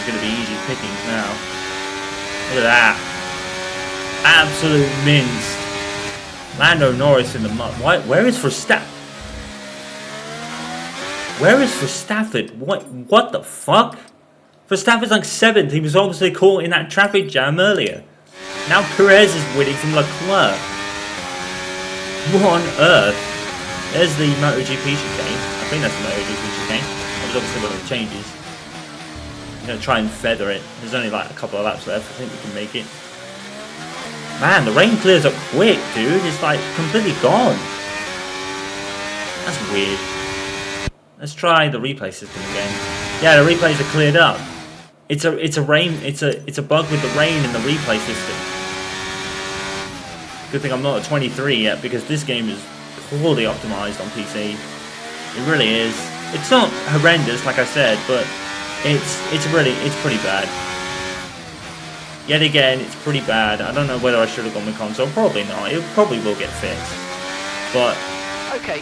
going to be easy pickings now. Look at that. Absolute minced. Lando Norris in the mud. Where is Verstappen? Where is Verstappen? What the fuck? Verstappen's like 7th. He was obviously caught in that traffic jam earlier. Now Perez is winning from Leclerc. What on earth? There's the MotoGP chicane. I think that's the MotoGP chicane. That was obviously one of the changes. I'm going to try and feather it. There's only like a couple of laps left. I think we can make it. Man, the rain clears up quick, dude. It's like completely gone. That's weird. Let's try the replay system again. Yeah, the replays are cleared up. It's a bug with the rain in the replay system. Good thing I'm not at 23 yet, because this game is poorly optimized on PC. It really is. It's not horrendous, like I said, but it's pretty bad. Yet again, it's pretty bad. I don't know whether I should have gone with console. Probably not. It probably will get fixed. But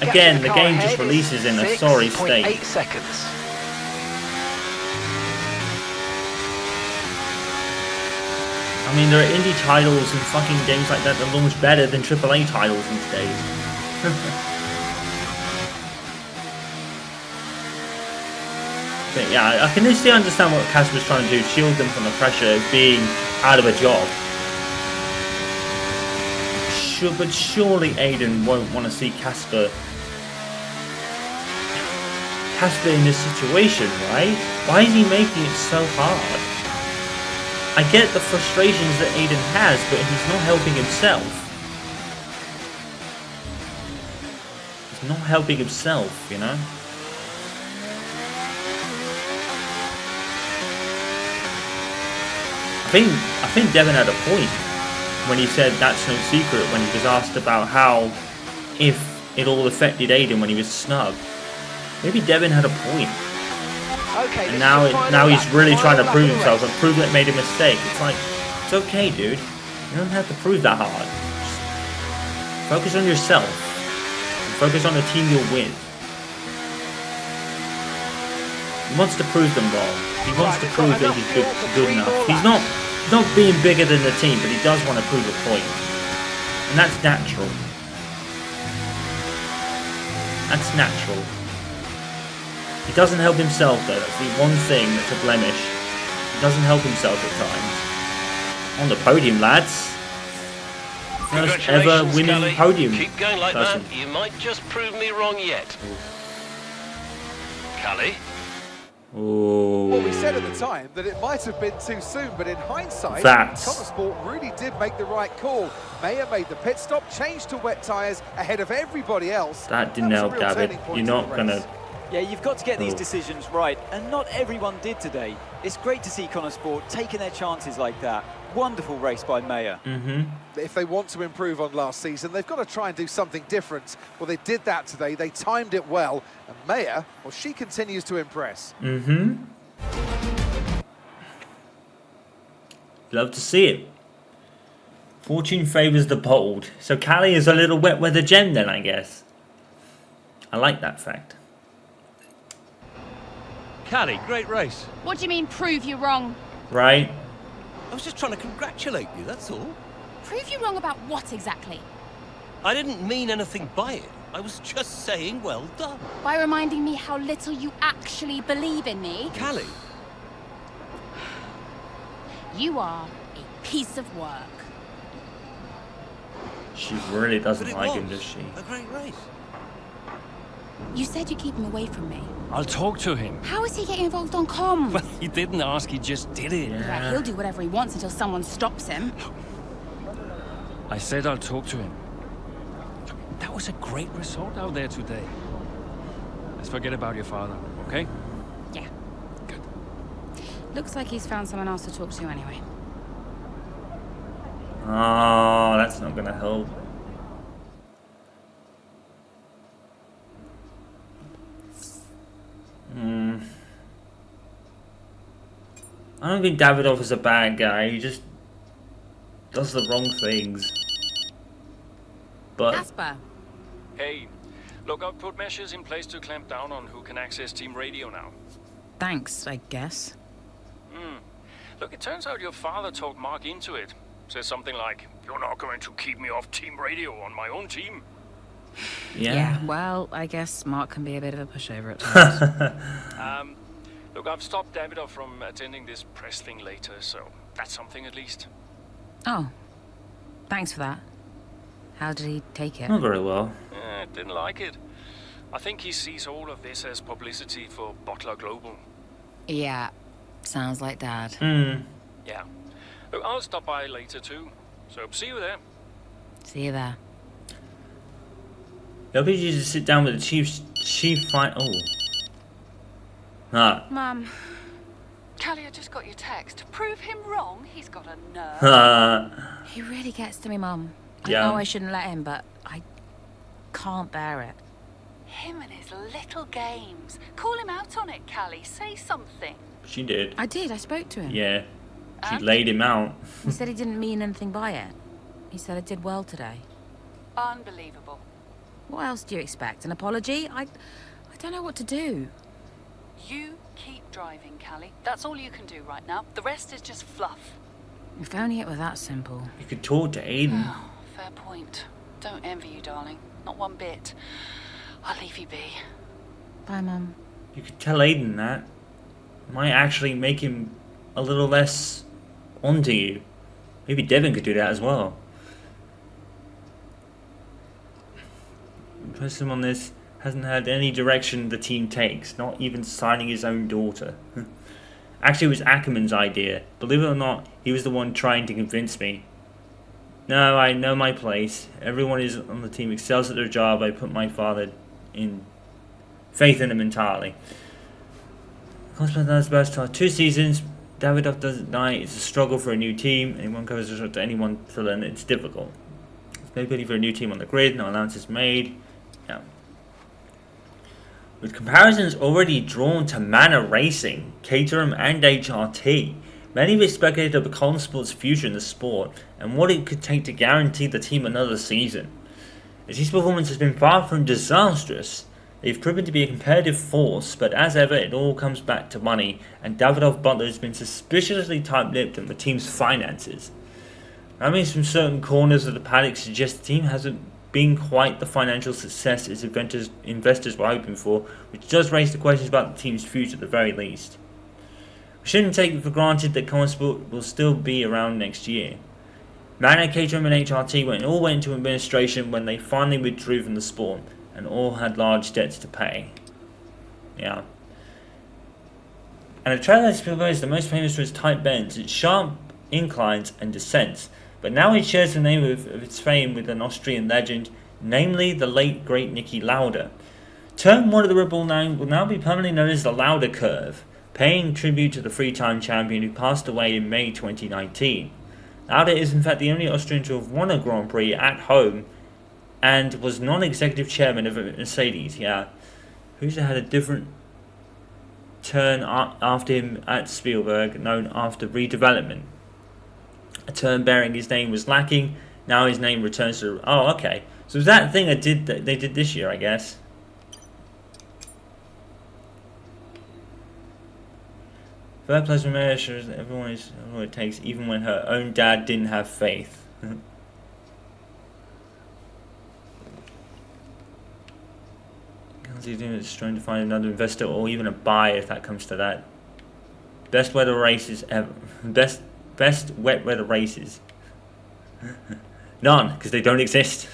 again, the game just releases in a sorry state. 8 seconds. I mean, there are indie titles and fucking games like that that launch better than AAA titles these days. But yeah, I can still understand what Casper's trying to do, shield them from the pressure of being out of a job. But surely Aiden won't want to see Casper in this situation, right? Why is he making it so hard? I get the frustrations that Aiden has, but he's not helping himself. He's not helping himself, you know? I think Devon had a point when he said that's no secret when he was asked about how if it all affected Aiden when he was snug. Maybe Devon had a point. Okay, and now he's really trying to prove himself and prove that he made a mistake. It's like, it's okay, dude. You don't have to prove that hard. Just focus on yourself. Focus on the team you're with. He wants to prove them wrong. He wants to prove that he's good enough. He's not being bigger than the team, but he does want to prove a point. And that's natural. That's natural. He doesn't help himself though, that's the one thing that's a blemish. He doesn't help himself at times. On the podium, lads. First ever winning Kelly. podium. Keep going like person. that. You might just prove me wrong yet. Callie? Ooh. Well, we said at the time that it might have been too soon, but in hindsight, Sport really did make the right call. Mayer made the pit stop, changed to wet tyres ahead of everybody else. That didn't help, David. You're not going to... Yeah, you've got to get these decisions right, and not everyone did today. It's great to see Sport taking their chances like that. Wonderful race by Mayer. If they want to improve on last season, they've got to try and do something different. Well, they did that today. They timed it well. And Mayer, well, she continues to impress. Love to see it. Fortune favours the bold. So Callie is a little wet weather gem then, I guess. I like that fact. Callie, great race. What do you mean, prove you wrong? Right? I was just trying to congratulate you, that's all. Prove you wrong about what exactly? I didn't mean anything by it. I was just saying well done. By reminding me how little you actually believe in me. Callie. You are a piece of work. She really doesn't But it like was him, does she? a great race. You said you keep him away from me. I'll talk to him. How is he getting involved on comms? Well, he didn't ask, he just did it. Yeah, he'll do whatever he wants until someone stops him. I said I'll talk to him. That was a great result out there today. Let's forget about your father, okay? Yeah. Good. Looks like he's found someone else to talk to anyway. Oh, that's not going to help. I don't think Davidoff is a bad guy. He just does the wrong things. But Casper. Hey, look, I've put measures in place to clamp down on who can access team radio now. Thanks, I guess. Look, it turns out your father talked Mark into it. Says something like, "You're not going to keep me off team radio on my own team." Yeah. Well, I guess Mark can be a bit of a pushover at times. Look, I've stopped Davidoff from attending this press thing later, so that's something at least. Oh, thanks for that. How did he take it? Not very well. Didn't like it. I think he sees all of this as publicity for Bottler Global. Yeah, sounds like Dad. Yeah. Look, I'll stop by later too. So see you there. See you there. It'll be easy to sit down with the chief fight. Oh. Ah. Mum, Callie, I just got your text. Prove him wrong. He's got a nerve. He really gets to me, Mum. I Yeah. know I shouldn't let him, but I can't bear it. Him and his little games. Call him out on it, Callie. Say something. She did. I did, I spoke to him. Yeah. She laid him out. He said he didn't mean anything by it. He said I did well today. Unbelievable. What else do you expect? An apology? I don't know what to do. You keep driving, Callie. That's all you can do right now. The rest is just fluff. If only it were that simple. You could talk to Aiden. Oh, fair point. Don't envy you, darling. Not one bit. I'll leave you be. Bye, Mum. You could tell Aiden that. Might actually make him a little less onto you. Maybe Devon could do that as well. Impress him on this. Hasn't had any direction the team takes. Not even signing his own daughter. Actually, it was Ackerman's idea. Believe it or not, he was the one trying to convince me. No, I know my place. Everyone is on the team excels at their job. I put my father in faith in him entirely. Consequence does best for 2 seasons. Davidoff doesn't die. It's a struggle for a new team. Anyone goes to anyone to learn it's difficult. There's nobody for a new team on the grid. No allowances made. Yeah. With comparisons already drawn to Manor Racing, Caterham and HRT, many have speculated about Colin Sport's future in the sport and what it could take to guarantee the team another season. As his performance has been far from disastrous, they've proven to be a competitive force, but as ever it all comes back to money, and Davidoff Butler has been suspiciously tight-lipped on the team's finances. Rumblings from certain corners of the paddock suggest the team hasn't been quite the financial success its investors were hoping for, which does raise the questions about the team's future at the very least. We shouldn't take it for granted that Colin Sport will still be around next year. Manor, Caterham and HRT all went into administration when they finally withdrew from the sport, and all had large debts to pay. Yeah. And the trailer Spielberg is the most famous for its tight bends, its sharp inclines and descents, but now it shares the name of its fame with an Austrian legend, namely the late great Niki Lauda. Turn 1 of the Red Bull 9 will now be permanently known as the Lauda Curve, paying tribute to the 3-time champion who passed away in May 2019. Lauda is in fact the only Austrian to have won a Grand Prix at home and was non-executive chairman of Mercedes. Yeah, who's had a different turn after him at Spielberg, known after redevelopment. A turn bearing his name was lacking. Now his name returns to. Oh, okay. So was that thing they did this year, I guess. Third place Mary shows that everyone is all it takes, even when her own dad didn't have faith. Is trying to find another investor or even a buyer if that comes to that. Best weather races ever. Best wet weather races. None, because they don't exist.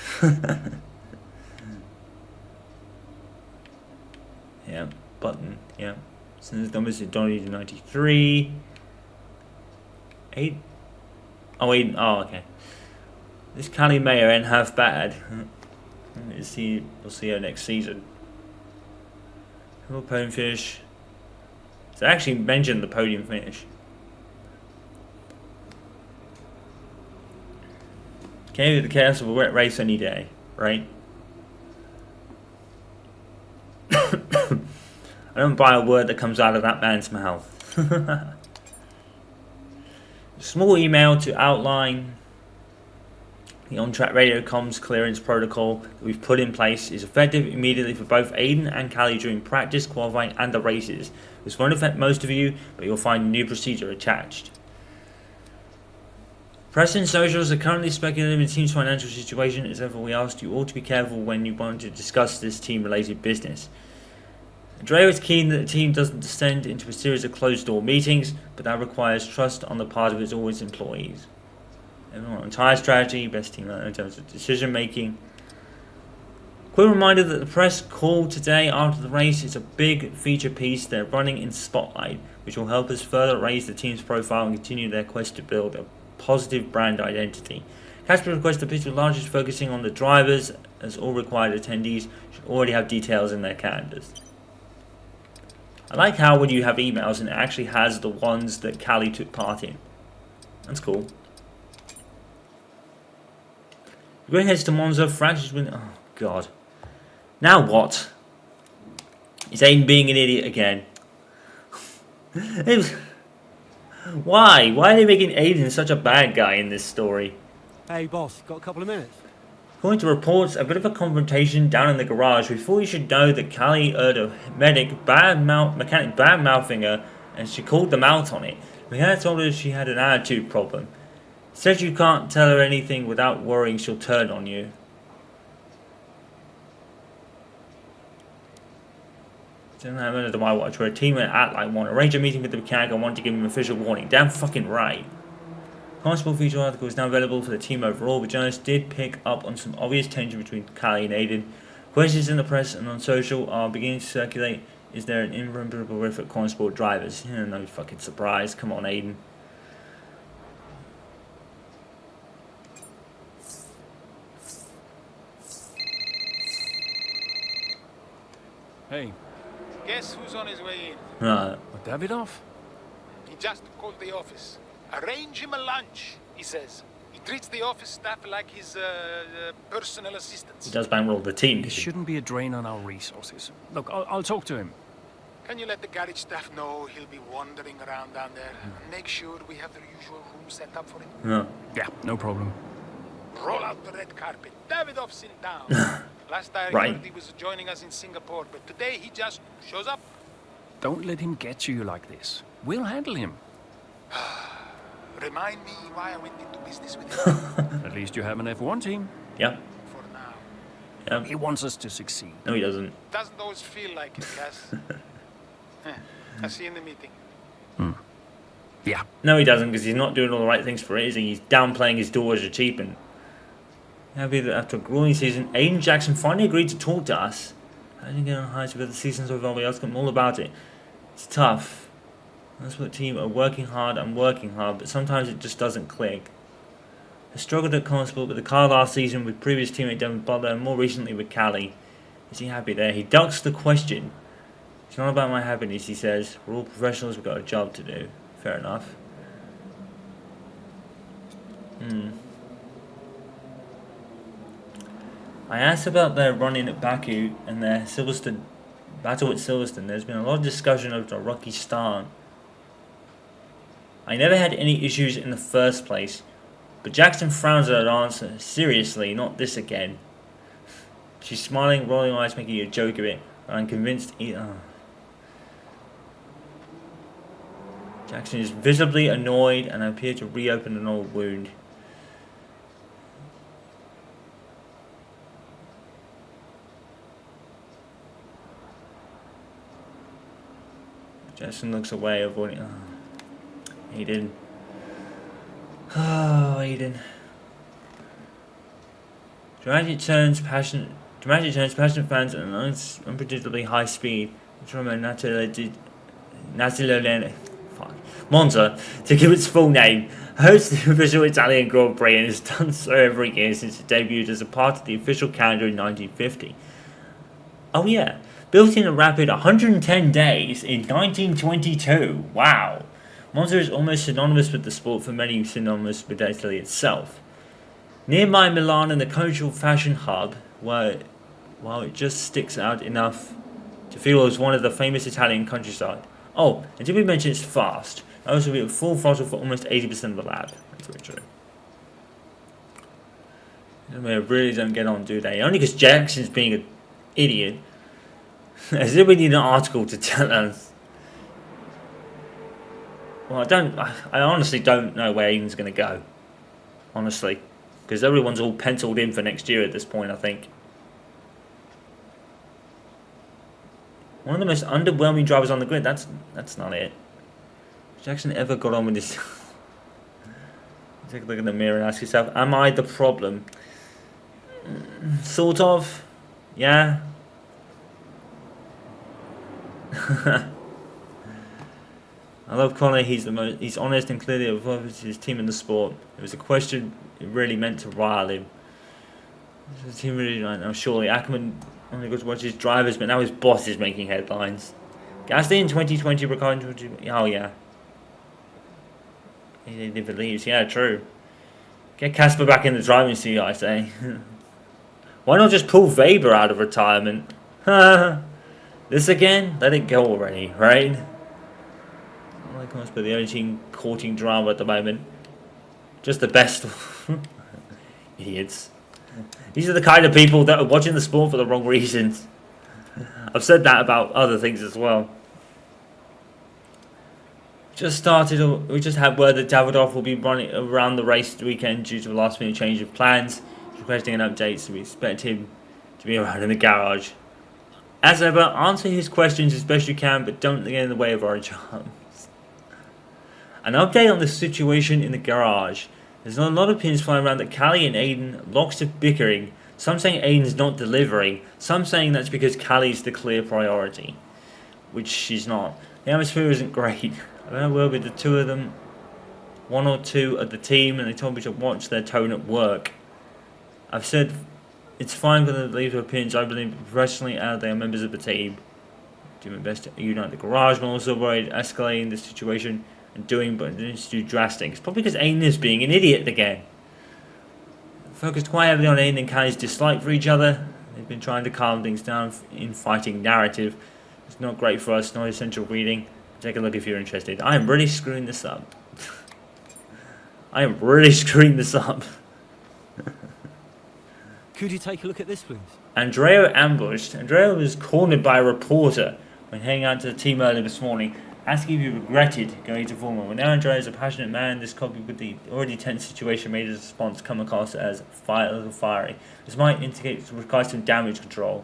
Yeah, button. Yeah. Since numbers in Donny 93. 8. Oh, 8. Oh, okay. This Callie Mayer ain't half bad. We'll see her next season. Podium finish. So I actually mentioned the podium finish. Okay, the chaos of a wet race any day, right? I don't buy a word that comes out of that man's mouth. Small email to outline The on-track radio comms clearance protocol that we've put in place is effective immediately for both Aiden and Callie during practice, qualifying and the races. This won't affect most of you, but you'll find a new procedure attached. Press and socials are currently speculating the team's financial situation. As ever, we asked you all to be careful when you want to discuss this team-related business. Andrea is keen that the team doesn't descend into a series of closed-door meetings, but that requires trust on the part of all its employees. Everyone on entire strategy, best team in terms of decision making. Quick reminder that the press call today after the race is a big feature piece they're running in Spotlight, which will help us further raise the team's profile and continue their quest to build a positive brand identity. Casper requests the picture largest focusing on the drivers, as all required attendees should already have details in their calendars. I like how when you have emails and it actually has the ones that Callie took part in. That's cool. Green heads to Monza, fractures with... Oh, God. Now what? Is Aiden being an idiot again? Why? Why are they making Aiden such a bad guy in this story? Hey, boss, got a couple of minutes? According to reports, a bit of a confrontation down in the garage. We thought you should know that Callie heard a mechanic bad-mouthing her, and she called them out on it. The mechanic told her she had an attitude problem. Said you can't tell her anything without worrying she'll turn on you. Then I remember my watch where a teammate at like one arranged a meeting with the mechanic and wanted to give him official warning. Damn fucking right. Constable feature article is now available for the team overall, but journalists did pick up on some obvious tension between Callie and Aiden. Questions in the press and on social are beginning to circulate. Is there an irreparable rift at Constable drivers? Yeah, no fucking surprise. Come on, Aiden. Hey. Guess who's on his way in? Right. Davidov? He just called the office. Arrange him a lunch, he says. He treats the office staff like his personal assistants. He does bankroll the team. This shouldn't be a drain on our resources. Look, I'll talk to him. Can you let the garage staff know he'll be wandering around down there? And make sure we have the usual room set up for him. No. Yeah, no problem. Roll out the red carpet. Davidov's in town. Last I heard he was joining us in Singapore, but today he just shows up. Don't let him get to you like this. We'll handle him. Remind me why I went into business with him. At least you have an F1 team. Yeah. For now. Yeah. He wants us to succeed. No, he doesn't. Doesn't always feel like it, Cass. I'll see you in the meeting. Yeah. No, he doesn't, because he's not doing all the right things for it, is he? He's downplaying his daughter's achievement. Happy that after a grueling season, Aiden Jackson finally agreed to talk to us. I didn't get on highs with the seasons of everybody else, I'm all about it. It's tough. That's what the team are working hard and working hard, but sometimes it just doesn't click. I struggled at Constable with the car last season with previous teammate Devon Butler and more recently with Callie. Is he happy there? He ducks the question. It's not about my happiness, he says. We're all professionals, we've got a job to do. Fair enough. I asked about their run-in at Baku and their Silverstone battle at Silverstone. There's been a lot of discussion of the rocky start. I never had any issues in the first place, but Jackson frowns at that answer. Seriously, not this again. She's smiling, rolling her eyes, making a joke of it. I'm convinced Jackson is visibly annoyed and appears to reopen an old wound. Jackson looks away, avoiding. Aiden. Oh, Aiden. Dramatic turns, passionate fans at an unpredictably high speed. Monza, to give its full name, hosts the official Italian Grand Prix and has done so every year since it debuted as a part of the official calendar in 1950. Oh yeah, built in a rapid 110 days in 1922. Wow. Monza is almost synonymous with the sport, for many synonymous with Italy itself. Nearby Milan and the cultural fashion hub, while it just sticks out enough to feel as one of the famous Italian countryside. Oh, and did we mention it's fast? I also be at full throttle for almost 80% of the lap. That's very true. I mean, they really don't get on, do they? Only because Jackson's being an idiot. As if we need an article to tell us. Well, I honestly don't know where Aiden's going to go. Honestly. Because everyone's all penciled in for next year at this point, I think. One of the most underwhelming drivers on the grid. That's not it. Jackson ever got on with this? Take a look in the mirror and ask yourself, am I the problem? Sort of. Yeah. I love Connor. He's honest and clearly above his team in the sport. It was a question it really meant to rile him. The team really now surely Ackerman only got to watch his drivers, but now his boss is making headlines. Gasly in 2020, Ricardo. Oh yeah. He never leaves. Yeah, true. Get Casper back in the driving seat, I say. Why not just pull Weber out of retirement? This again? Let it go already, right? Like us, but the only team courting drama at the moment. Just the best. Idiots. These are the kind of people that are watching the sport for the wrong reasons. I've said that about other things as well. We just had word that Davidoff will be running around the race the weekend due to a last minute change of plans. He's requesting an update, so we expect him to be around in the garage. As ever, answer his questions as best you can, but don't get in the way of our jobs. An update on the situation in the garage. There's a lot of opinions flying around that Callie and Aiden lots of bickering. Some saying Aiden's not delivering. Some saying that's because Callie's the clear priority, which she's not. The atmosphere isn't great. I don't know where with the two of them, one or two of the team, and they told me to watch their tone at work. I've said it's fine for them to leave their opinions. I believe professionally they are members of the team. Do my best to unite the garage, but also worried escalating the situation and doing, but it's too drastic. It's probably because Aiden is being an idiot again. Focused quite heavily on Aiden and Callie's dislike for each other. They've been trying to calm things down in fighting narrative. It's not great for us, not essential reading. Take a look if you're interested. I am really screwing this up. I am really screwing this up. Could you take a look at this, please? Andrea ambushed. Andrea was cornered by a reporter when heading out to the team early this morning, asking if he regretted going to Formula 1. Now Andrea is a passionate man. This copy with the already tense situation made his response come across as a little fiery. This might indicate it requires some damage control.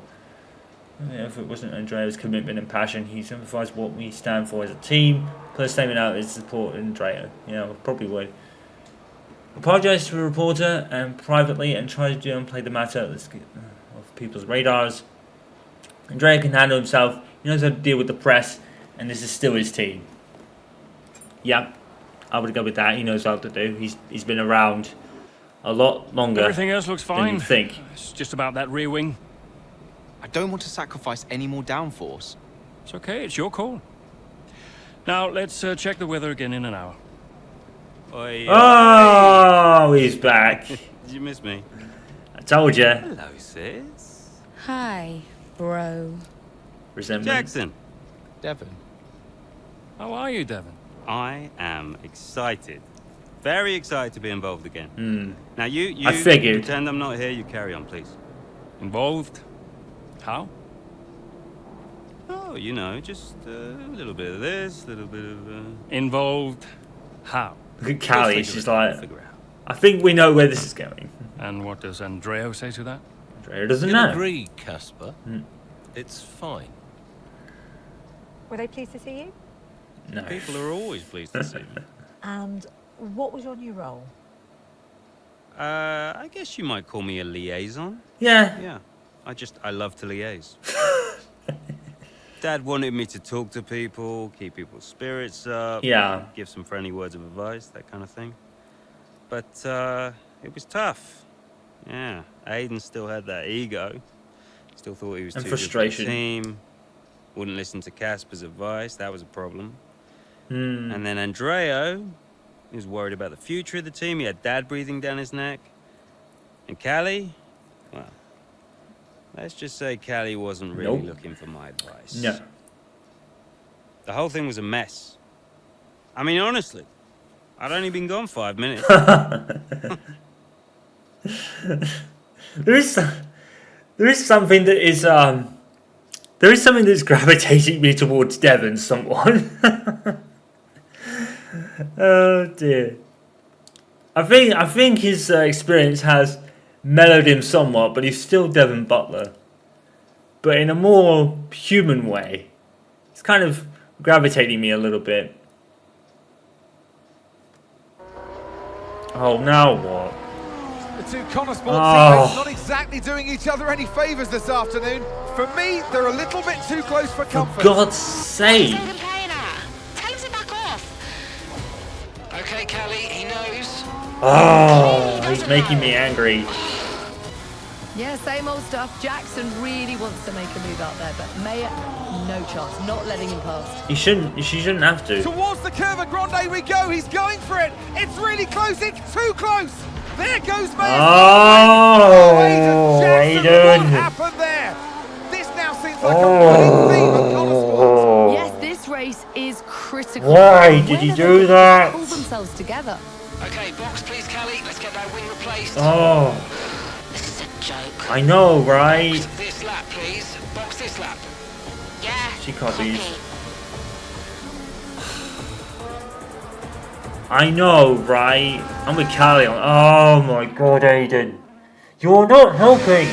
If it wasn't Andrea's commitment and passion, he sympathised what we stand for as a team. Put a statement out his support Andrea. Yeah, probably would. Apologised to the reporter and privately and tried to downplay the matter of people's radars. Andrea can handle himself. He knows how to deal with the press, and this is still his team. Yep, I would go with that. He knows how to do. He's been around a lot longer. Everything else looks fine. Than you think. It's just about that rear wing. I don't want to sacrifice any more downforce. It's okay, it's your call. Now, let's check the weather again in an hour. Oh, he's back. Did you miss me? I told you. Hello, sis. Hi, bro. Resentment. Jackson. Devon. How are you, Devon? I am excited. Very excited to be involved again. Now, you I figured. pretend I'm not here. You carry on, please. Involved? How? Oh, you know, just a little bit of this, a little bit of... Involved? How? Look at Callie, she's like, I think we know where this is going. And what does Andrea say to that? Andrea doesn't You'll know. agree, Casper. It's fine. Were they pleased to see you? No. People are always pleased to see me. And what was your new role? I guess you might call me a liaison. Yeah. Yeah. I love to liaise. Dad wanted me to talk to people, keep people's spirits up, give some friendly words of advice, that kind of thing. But it was tough. Yeah, Aiden still had that ego. Still thought he was too good for the team. Wouldn't listen to Casper's advice. That was a problem. And then Andrea, he was worried about the future of the team. He had Dad breathing down his neck. And Callie, well, let's just say Callie wasn't really looking for my advice. No. The whole thing was a mess. I mean, honestly, I'd only been gone 5 minutes. There is something that is there is something that's gravitating me towards Devon somewhat. Oh dear. I think his experience has mellowed him somewhat, but he's still Devon Butler. But in a more human way. It's kind of gravitating me a little bit. Oh, now what? The two Connor Sport teammates not exactly doing each other any favours this afternoon. For me, they're a little bit too close for comfort. For God's sake. Tell him to back off. Okay, Callie, he knows. Oh, he's making me angry. Yeah, same old stuff. Jackson really wants to make a move out there, but Mayer, no chance. Not letting him pass. She shouldn't have to. Towards the curve at Grande we go. He's going for it. It's really close. It's too close. There goes Mayer. Oh, Aiden. What happened there? This now seems like a running theme at Connor Sport. Yes, this race is critical. Why did he do that? Pull themselves together. Okay, box please, Callie. Let's get that wing replaced. Oh. This is a joke. I know, right? Box this lap, please. Box this lap. Yeah. She copies. I know, right? I'm with Callie on. Oh my God, Aiden. You're not helping.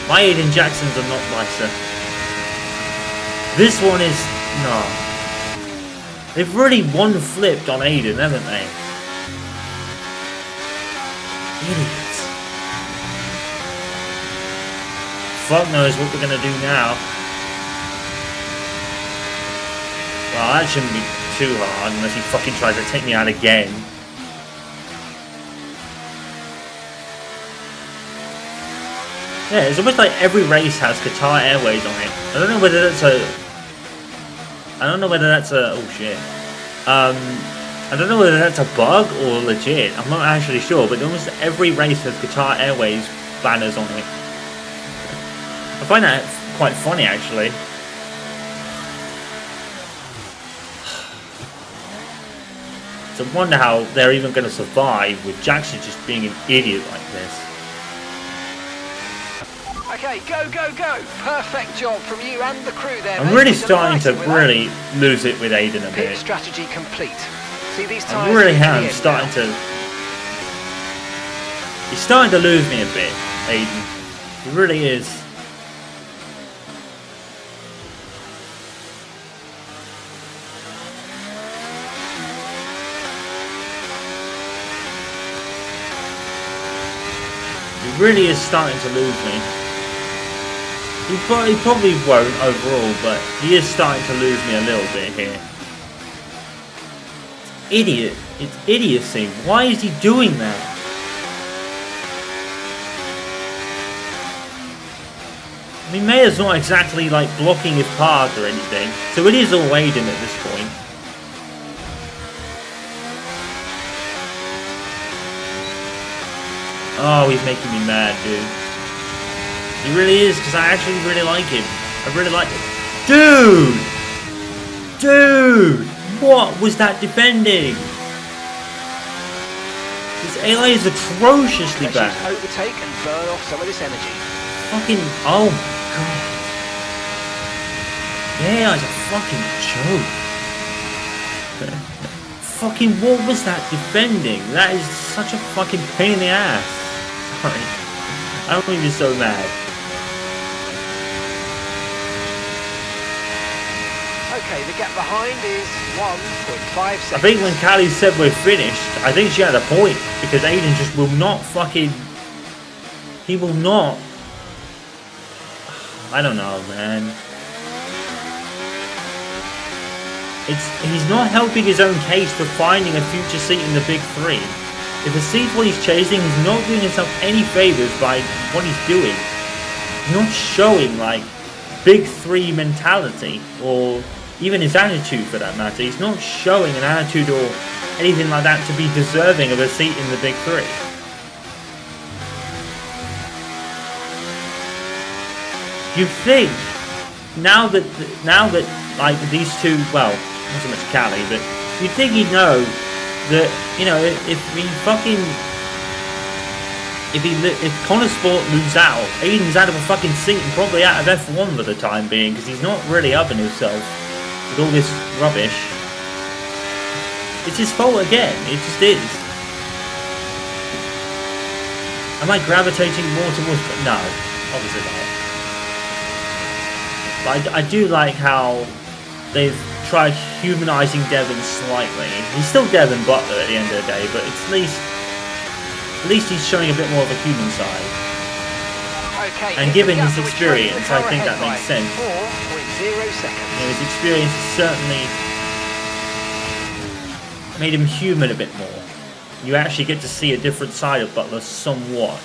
My Aiden Jacksons are not nicer. This one is... no. They've really one-flipped on Aiden, haven't they? Idiots. Fuck knows what we're gonna do now. Well, that shouldn't be too hard unless he fucking tries to take me out again. Yeah, it's almost like every race has Qatar Airways on it. I don't know whether that's a... oh shit. I don't know whether that's a bug or legit. I'm not actually sure, but almost every race has Qatar Airways banners on it. I find that quite funny, actually. So I wonder how they're even going to survive with Jackson just being an idiot like this. Okay, go, go, go. Perfect job from you and the crew there. I'm really starting to really lose it with Aiden a Pit bit. strategy complete. See these I tires really into the am end starting now. to... He's starting to lose me a bit, Aiden. He really is. He really is starting to lose me. He probably won't overall, but he is starting to lose me a little bit here. Idiot. It's idiocy. Why is he doing that? I mean, Mayer's not exactly like blocking his path or anything, so it is all Aiden at this point. Oh, he's making me mad, dude. He really is, because I actually really like him. I really like him. Dude! Dude! What was that defending? This AI is atrociously bad. Let's overtake and burn off some of this energy. Fucking... oh my god. Yeah, it's a fucking joke. Fucking what was that defending? That is such a fucking pain in the ass. Sorry. I'm really so mad. Okay, the gap behind is 1.5 seconds. I think when Callie said we're finished, I think she had a point, because Aiden just will not fucking... he will not... I don't know, man. He's not helping his own case for finding a future seat in the Big Three. If the seat's what he's chasing, he's not doing himself any favours by what he's doing. He's not showing, like, Big Three mentality, or even his attitude for that matter. He's not showing an attitude or anything like that to be deserving of a seat in the Big Three. You think, now that like these two, well, not so much Callie, but you'd think he'd know that, you know, if Connor Sport moves out, Aiden's out of a fucking seat and probably out of F1 for the time being, because he's not really upping himself with all this rubbish. It's his fault again, it just is. Am I gravitating more towards... No, obviously not. But I do like how they've tried humanising Devon slightly. He's still Devon Butler at the end of the day, but it's at least he's showing a bit more of a human side. Okay, and given his experience, I think that makes sense. 4.0 seconds. You know, his experience certainly made him human a bit more. You actually get to see a different side of Butler somewhat.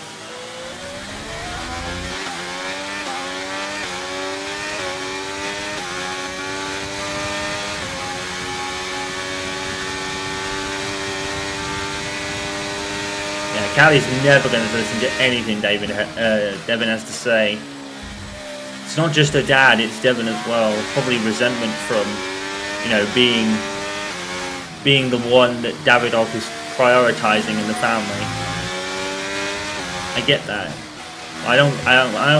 Callie's never going to listen to anything Devon has to say. It's not just her dad, it's Devon as well. Probably resentment from, you know, being the one that Davidoff is prioritising in the family. I get that. I don't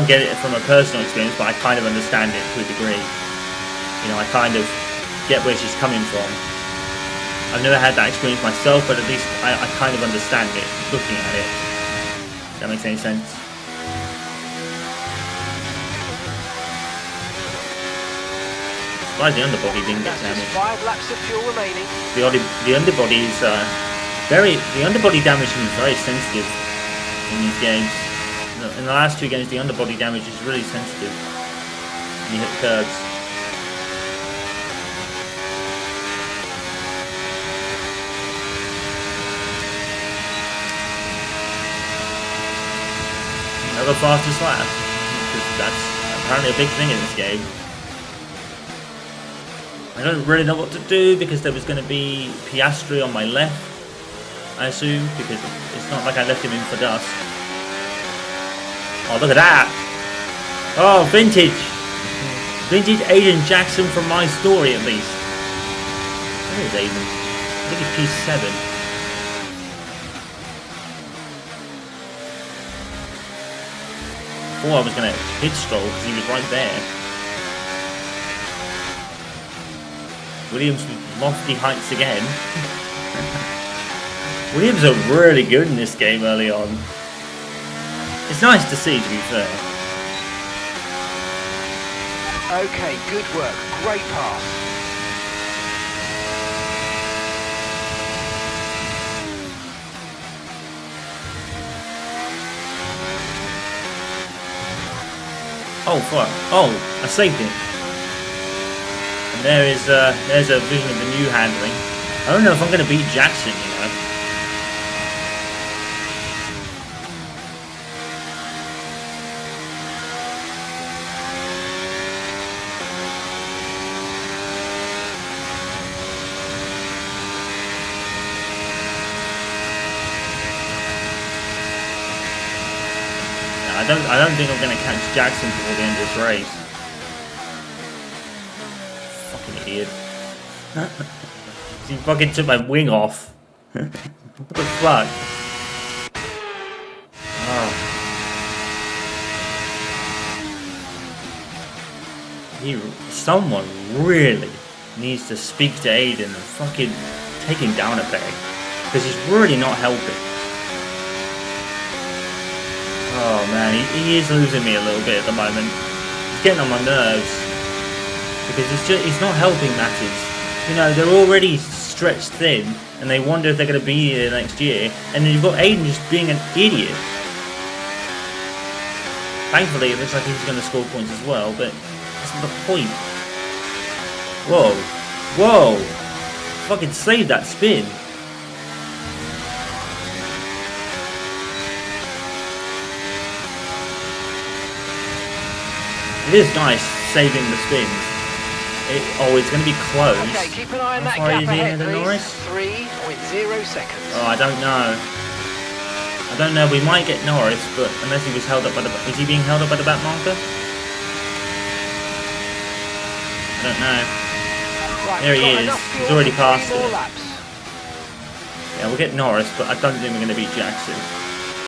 get it from a personal experience, but I kind of understand it to a degree. You know, I kind of get where she's coming from. I've never had that experience myself, but at least I kind of understand it, looking at it. If that makes any sense. Surprised the underbody didn't get damaged. 5 laps of fuel remaining. The underbody is the underbody damage is very sensitive in these games. In the last 2 games, the underbody damage is really sensitive when you hit the curbs. Another fastest lap, because that's apparently a big thing in this game. I don't really know what to do because there was going to be Piastri on my left, I assume, because it's not like I left him in for dust. Oh, look at that! Oh, vintage! Vintage Aiden Jackson from my story, at least. Where is Aiden? I think it's P7. I was going to pit stroll because he was right there. Williams with lofty heights again. Williams are really good in this game early on. It's nice to see, to be fair. Okay, good work. Great pass. Oh fuck! Oh, I saved it. And there's a vision of the new handling. I don't know if I'm going to beat Jackson, you know. I don't think I'm going to catch Jackson before the end of this race. Fucking idiot. He fucking took my wing off. What the fuck? Oh. Someone really needs to speak to Aiden and fucking take him down a peg. Because he's really not helping. Oh man, he is losing me a little bit at the moment. He's getting on my nerves. Because it's not helping matters. You know, they're already stretched thin, and they wonder if they're going to be here next year. And then you've got Aiden just being an idiot. Thankfully, it looks like he's going to score points as well, but that's not the point. Whoa. Whoa. Fucking save that spin. It is nice saving the spins. It's going to be close. Okay, keep an eye on that How far gap is he ahead, ahead of Norris? 3.0 seconds. Oh, I don't know. I don't know. We might get Norris, but unless he was held up by the... Is he being held up by the back marker? I don't know. Right, there he is. He's already passed it. Yeah, we'll get Norris, but I don't think we're going to beat Jackson.